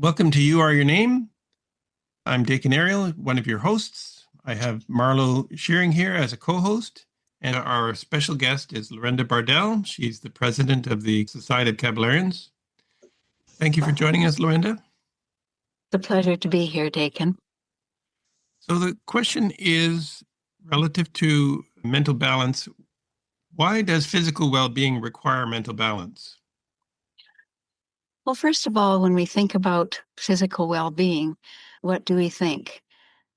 Welcome to You Are Your Name. I'm Daken Ariel, one of your hosts. I have Marlowe Shearing here as a co-host, and our special guest is Lorenda Bardell. She's the president of the Society of Kabalarians. Thank you for joining us, Lorenda. It's a pleasure to be here, Daken. So the question is, relative to mental balance, why does physical well-being require mental balance? Well, first of all, when we think about physical well-being, what do we think?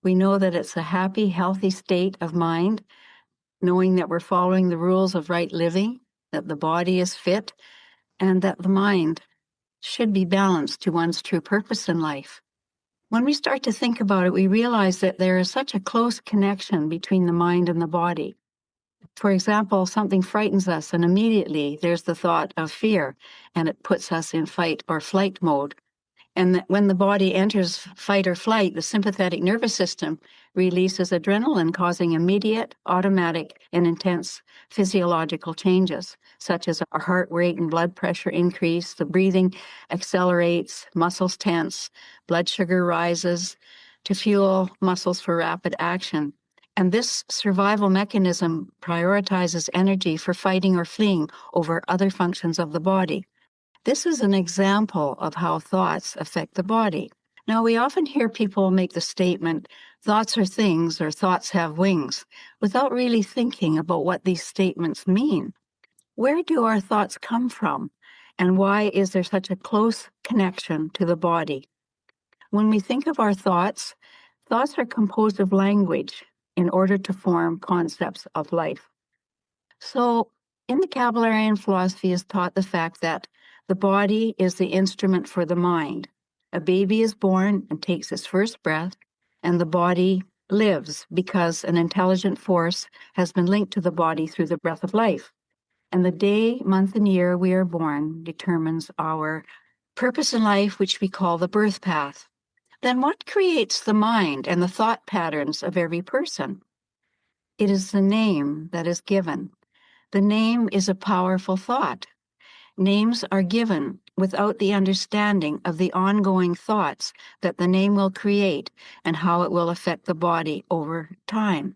We know that it's a happy, healthy state of mind, knowing that we're following the rules of right living, that the body is fit, and that the mind should be balanced to one's true purpose in life. When we start to think about it, we realize that there is such a close connection between the mind and the body. For example, something frightens us, and immediately there's the thought of fear, and it puts us in fight or flight mode. And when the body enters fight or flight, the sympathetic nervous system releases adrenaline, causing immediate, automatic, and intense physiological changes, such as our heart rate and blood pressure increase, the breathing accelerates, muscles tense, blood sugar rises to fuel muscles for rapid action. And this survival mechanism prioritizes energy for fighting or fleeing over other functions of the body. This is an example of how thoughts affect the body. Now, we often hear people make the statement, thoughts are things or thoughts have wings, without really thinking about what these statements mean. Where do our thoughts come from? And why is there such a close connection to the body? When we think of our thoughts are composed of language in order to form concepts of life. So, in the Kabalarian philosophy is taught the fact that the body is the instrument for the mind. A baby is born and takes its first breath, and the body lives because an intelligent force has been linked to the body through the breath of life. And the day, month, and year we are born determines our purpose in life, which we call the birthpath. Then what creates the mind and the thought patterns of every person? It is the name that is given. The name is a powerful thought. Names are given without the understanding of the ongoing thoughts that the name will create and how it will affect the body over time.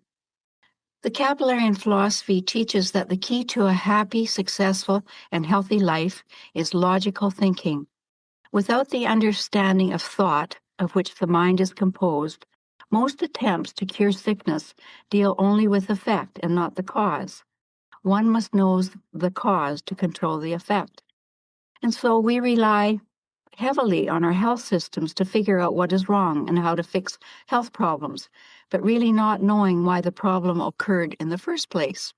The Kabalarian philosophy teaches that the key to a happy, successful, and healthy life is logical thinking. Without the understanding of thought, of which the mind is composed, most attempts to cure sickness deal only with effect and not the cause. One must know the cause to control the effect. And so we rely heavily on our health systems to figure out what is wrong and how to fix health problems, but really not knowing why the problem occurred in the first place.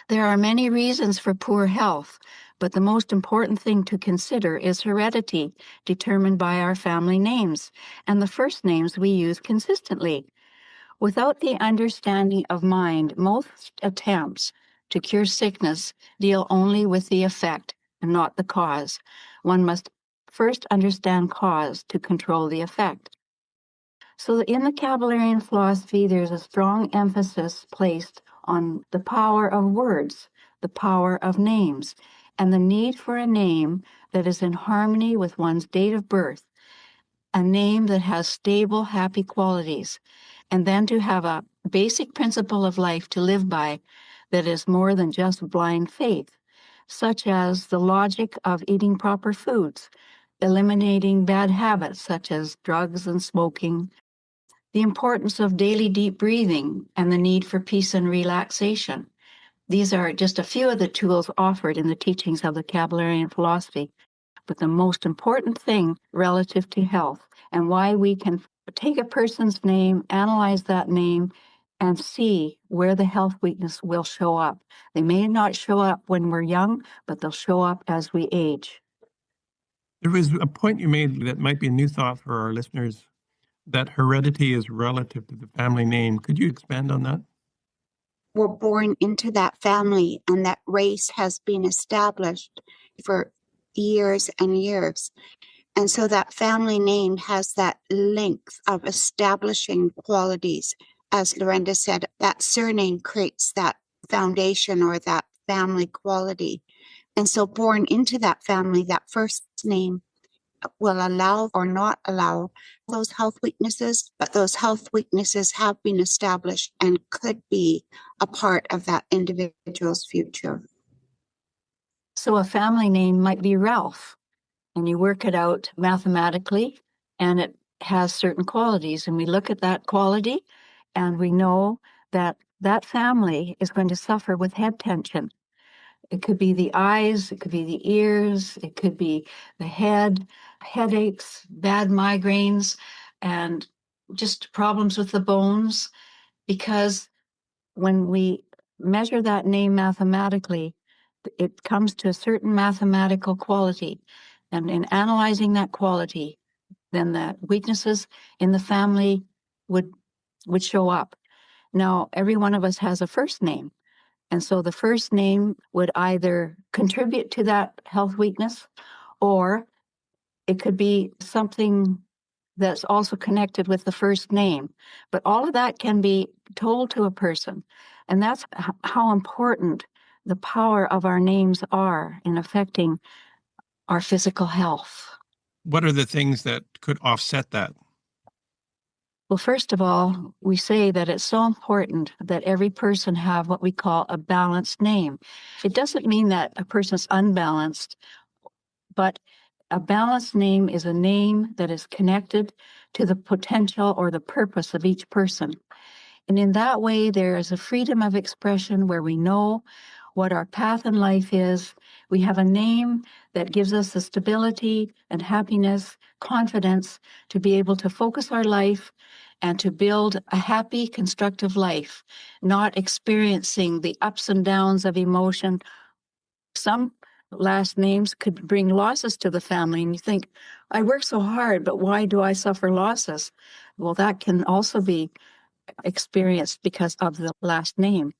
There are many reasons for poor health, but the most important thing to consider is heredity, determined by our family names and the first names we use consistently. Without the understanding of mind, most attempts to cure sickness deal only with the effect and not the cause. One must first understand cause to control the effect. So in the Kabalarian philosophy, there's a strong emphasis placed on the power of words, the power of names, and the need for a name that is in harmony with one's date of birth, a name that has stable, happy qualities, and then to have a basic principle of life to live by that is more than just blind faith, such as the logic of eating proper foods, eliminating bad habits such as drugs and smoking, the importance of daily deep breathing, and the need for peace and relaxation. These are just a few of the tools offered in the teachings of the Kabalarian philosophy. But the most important thing relative to health and why we can take a person's name, analyze that name, and see where the health weakness will show up. They may not show up when we're young, but they'll show up as we age. There was a point you made that might be a new thought for our listeners, that heredity is relative to the family name. Could you expand on that? We're born into that family, and that race has been established for years and years. And so that family name has that length of establishing qualities. As Lorenda said, that surname creates that foundation or that family quality. And so born into that family, that first name will allow or not allow those health weaknesses, but those health weaknesses have been established and could be a part of that individual's future. So a family name might be Ralph, and you work it out mathematically, and it has certain qualities. And we look at that quality, and we know that that family is going to suffer with head tension. It could be the eyes, it could be the ears, it could be the head, headaches, bad migraines, and just problems with the bones. Because when we measure that name mathematically, it comes to a certain mathematical quality. And in analyzing that quality, then the weaknesses in the family would show up. Now, every one of us has a first name. And so the first name would either contribute to that health weakness, or it could be something that's also connected with the first name. But all of that can be told to a person. And that's how important the power of our names are in affecting our physical health. What are the things that could offset that? Well, first of all, we say that it's so important that every person have what we call a balanced name. It doesn't mean that a person's unbalanced, but a balanced name is a name that is connected to the potential or the purpose of each person. And in that way, there is a freedom of expression where we know what our path in life is. We have a name that gives us the stability and happiness, confidence to be able to focus our life and to build a happy, constructive life, not experiencing the ups and downs of emotion. Some last names could bring losses to the family, and you think, I work so hard, but why do I suffer losses? Well, that can also be experienced because of the last name.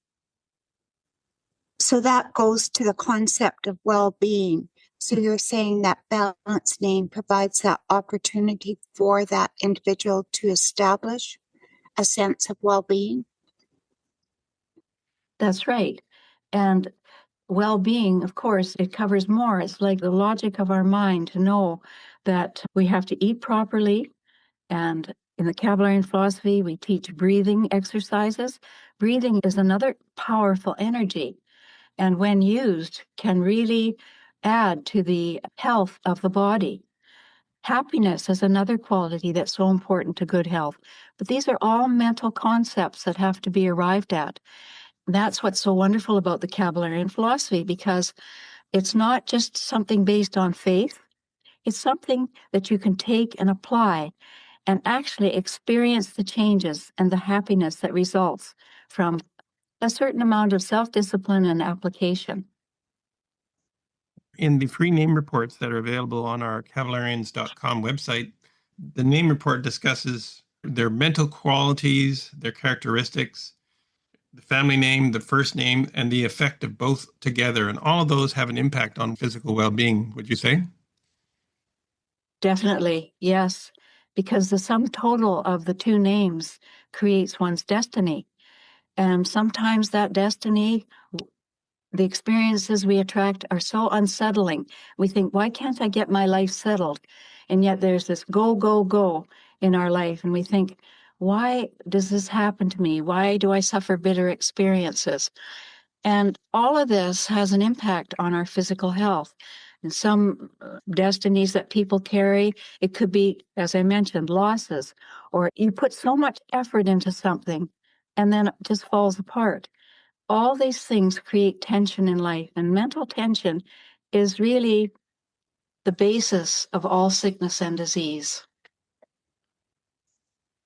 So that goes to the concept of well-being. So you're saying that balanced name provides that opportunity for that individual to establish a sense of well-being? That's right. And well-being, of course, it covers more. It's like the logic of our mind to know that we have to eat properly. And in the Kabalarian philosophy, we teach breathing exercises. Breathing is another powerful energy, and when used, can really add to the health of the body. Happiness is another quality that's so important to good health. But these are all mental concepts that have to be arrived at. That's what's so wonderful about the Kabalarian philosophy, because it's not just something based on faith. It's something that you can take and apply and actually experience the changes and the happiness that results from a certain amount of self-discipline and application. In the free name reports that are available on our Kabalarians.com website, the name report discusses their mental qualities, their characteristics, the family name, the first name, and the effect of both together. And all of those have an impact on physical well-being, would you say? Definitely, yes, because the sum total of the two names creates one's destiny. And sometimes that destiny, the experiences we attract are so unsettling. We think, why can't I get my life settled? And yet there's this go, go, go in our life. And we think, why does this happen to me? Why do I suffer bitter experiences? And all of this has an impact on our physical health. And some destinies that people carry, it could be, as I mentioned, losses, or you put so much effort into something and then it just falls apart. All these things create tension in life, and mental tension is really the basis of all sickness and disease.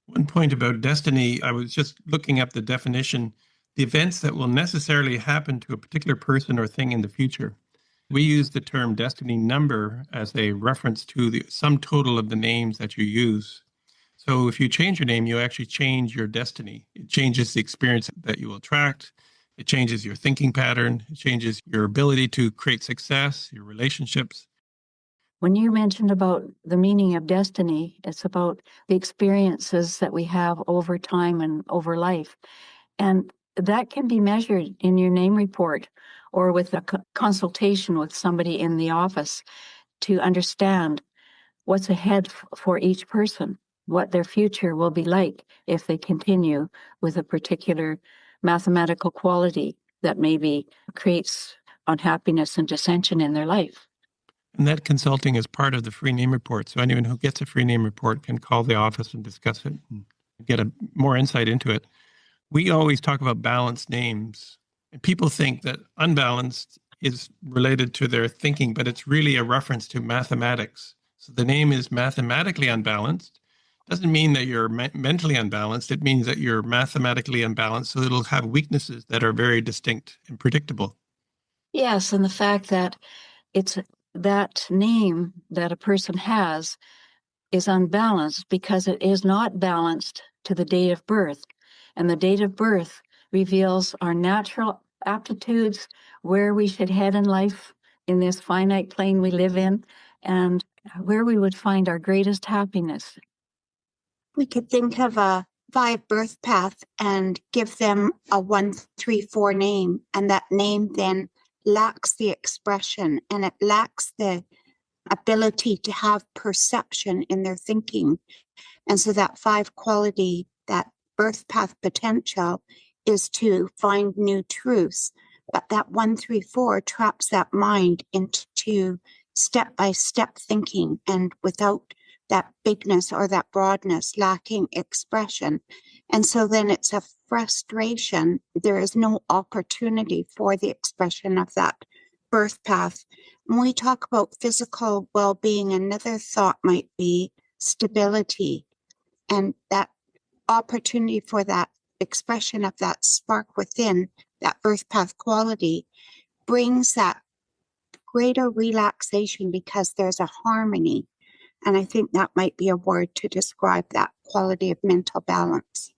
One point about destiny, I was just looking up the definition, the events that will necessarily happen to a particular person or thing in the future. We use the term destiny number as a reference to the sum total of the names that you use. So if you change your name, you actually change your destiny. It changes the experience that you will attract. It changes your thinking pattern. It changes your ability to create success, your relationships. When you mentioned about the meaning of destiny, it's about the experiences that we have over time and over life. And that can be measured in your name report or with a consultation with somebody in the office to understand what's ahead for each person, what their future will be like if they continue with a particular mathematical quality that maybe creates unhappiness and dissension in their life. And that consulting is part of the free name report. So anyone who gets a free name report can call the office and discuss it and get more insight into it. We always talk about balanced names. And people think that unbalanced is related to their thinking, but it's really a reference to mathematics. So the name is mathematically unbalanced. Doesn't mean that you're mentally unbalanced. It means that you're mathematically unbalanced. So it'll have weaknesses that are very distinct and predictable. Yes, and the fact that it's that name that a person has is unbalanced because it is not balanced to the date of birth. And the date of birth reveals our natural aptitudes, where we should head in life in this finite plane we live in, and where we would find our greatest happiness. We could think of a 5 birth path and give them a 134 name, and that name then lacks the expression and it lacks the ability to have perception in their thinking. And so that 5 quality, that birth path potential, is to find new truths. But that 134 traps that mind into step-by-step thinking, and without that bigness or that broadness, lacking expression. And so then it's a frustration. There is no opportunity for the expression of that birth path. When we talk about physical well-being, another thought might be stability, and that opportunity for that expression of that spark within, that birth path quality, brings that greater relaxation because there's a harmony. And I think that might be a word to describe that quality of mental balance.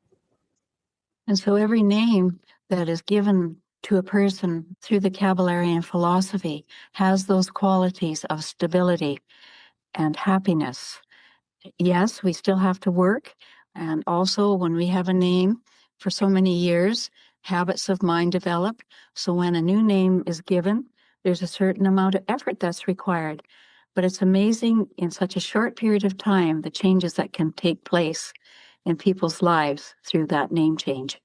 And so every name that is given to a person through the Kabalarian philosophy has those qualities of stability and happiness. Yes, we still have to work. And also, when we have a name for so many years, habits of mind develop. So when a new name is given, there's a certain amount of effort that's required. But it's amazing in such a short period of time, the changes that can take place in people's lives through that name change.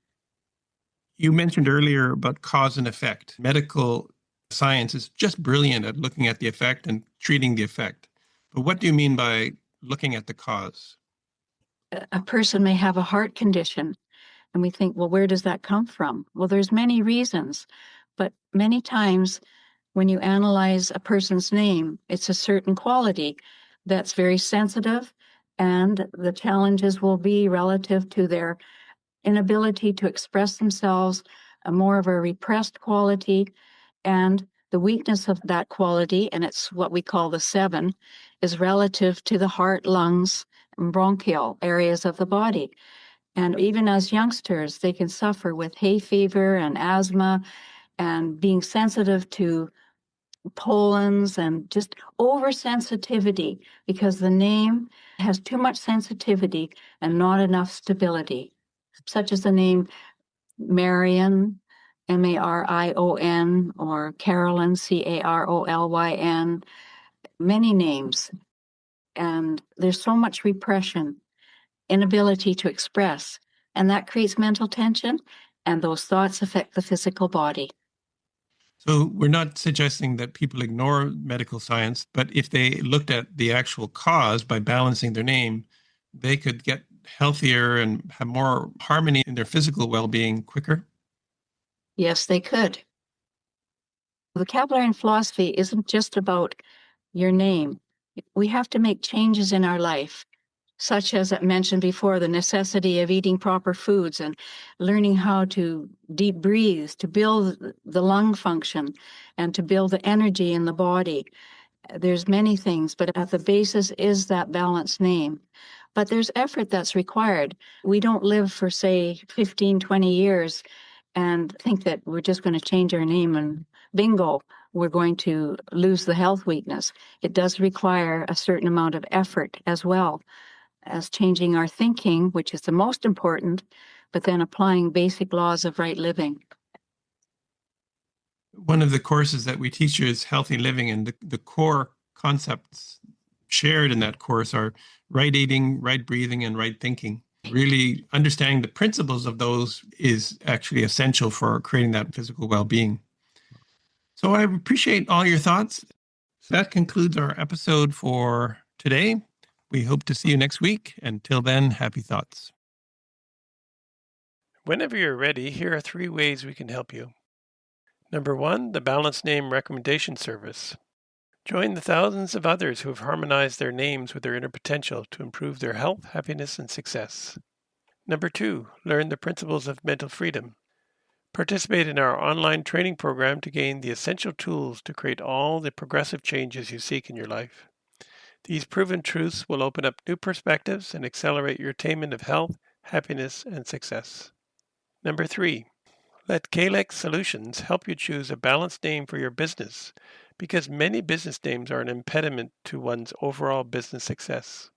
You mentioned earlier about cause and effect. Medical science is just brilliant at looking at the effect and treating the effect. But what do you mean by looking at the cause? A person may have a heart condition, and we think, well, where does that come from? Well, there's many reasons, but many times when you analyze a person's name, it's a certain quality that's very sensitive, and the challenges will be relative to their inability to express themselves, a more of a repressed quality, and the weakness of that quality, and it's what we call the 7, is relative to the heart, lungs, and bronchial areas of the body. And even as youngsters, they can suffer with hay fever and asthma and being sensitive to pollens and just oversensitivity, because the name has too much sensitivity and not enough stability, such as the name Marion, Marion, or Carolyn, Carolyn, many names. And there's so much repression, inability to express, and that creates mental tension, and those thoughts affect the physical body. So we're not suggesting that people ignore medical science, but if they looked at the actual cause by balancing their name, they could get healthier and have more harmony in their physical well-being quicker. Yes, they could. The Kabalarian philosophy isn't just about your name. We have to make changes in our life, such as I mentioned before, the necessity of eating proper foods and learning how to deep breathe, to build the lung function and to build the energy in the body. There's many things, but at the basis is that balanced name. But there's effort that's required. We don't live for, say, 15, 20 years and think that we're just going to change our name and bingo, we're going to lose the health weakness. It does require a certain amount of effort as well as changing our thinking, which is the most important, but then applying basic laws of right living. One of the courses that we teach you is healthy living, and the core concepts shared in that course are right eating, right breathing, and right thinking. Really understanding the principles of those is actually essential for creating that physical well-being. So I appreciate all your thoughts. So that concludes our episode for today. We hope to see you next week. Until then, happy thoughts. Whenever you're ready, here are 3 ways we can help you. Number 1, the Balanced Name Recommendation Service. Join the thousands of others who have harmonized their names with their inner potential to improve their health, happiness, and success. Number 2, learn the principles of mental freedom. Participate in our online training program to gain the essential tools to create all the progressive changes you seek in your life. These proven truths will open up new perspectives and accelerate your attainment of health, happiness, and success. Number 3, let Kalex Solutions help you choose a balanced name for your business, because many business names are an impediment to one's overall business success.